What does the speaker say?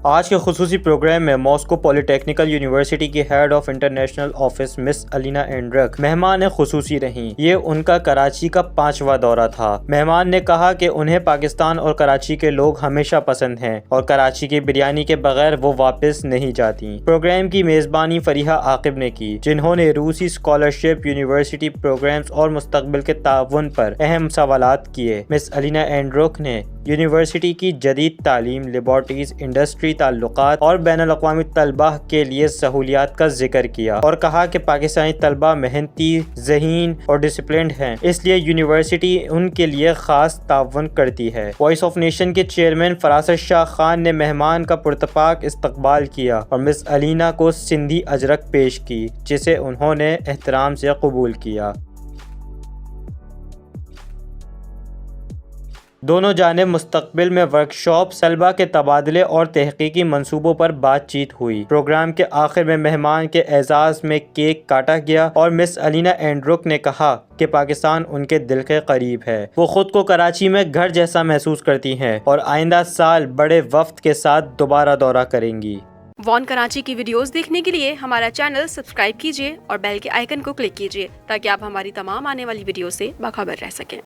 آج کے خصوصی پروگرام میں ماسکو پولی ٹیکنیکل یونیورسٹی کی ہیڈ آف انٹرنیشنل آفس مس الینا اینڈرک مہمان خصوصی رہیں۔ یہ ان کا کراچی کا 5واں دورہ تھا۔ مہمان نے کہا کہ انہیں پاکستان اور کراچی کے لوگ ہمیشہ پسند ہیں اور کراچی کی بریانی کے بغیر وہ واپس نہیں جاتی۔ پروگرام کی میزبانی فریحہ عاقب نے کی، جنہوں نے روسی اسکالرشپ، یونیورسٹی پروگرامز اور مستقبل کے تعاون پر اہم سوالات کیے۔ مس الینا اینڈرک نے یونیورسٹی کی جدید تعلیم، لیبارٹریز، انڈسٹری، تعلقات اور بین الاقوامی طلباء کے لیے سہولیات کا ذکر کیا اور کہا کہ پاکستانی طلباء محنتی، ذہین اور ڈسپلنڈ ہیں، اس لیے یونیورسٹی ان کے لیے خاص تعاون کرتی ہے۔ وائس آف نیشن کے چیئرمین فراست شاہ خان نے مہمان کا پرتپاک استقبال کیا اور مس الینا کو سندھی اجرک پیش کی، جسے انہوں نے احترام سے قبول کیا۔ دونوں جانب مستقبل میں ورکشاپس، طلباء کے تبادلے اور تحقیقی منصوبوں پر بات چیت ہوئی۔ پروگرام کے آخر میں مہمان کے اعزاز میں کیک کاٹا گیا اور مس الینا اینڈرک نے کہا کہ پاکستان ان کے دل کے قریب ہے۔ وہ خود کو کراچی میں گھر جیسا محسوس کرتی ہیں اور آئندہ سال بڑے وفد کے ساتھ دوبارہ دورہ کریں گی۔ وان کراچی کی ویڈیوز دیکھنے کے لیے ہمارا چینل سبسکرائب کیجیے اور بیل کے آئیکن کو کلک کیجیے تاکہ آپ ہماری تمام آنے والی ویڈیو سے باخبر رہ سکیں۔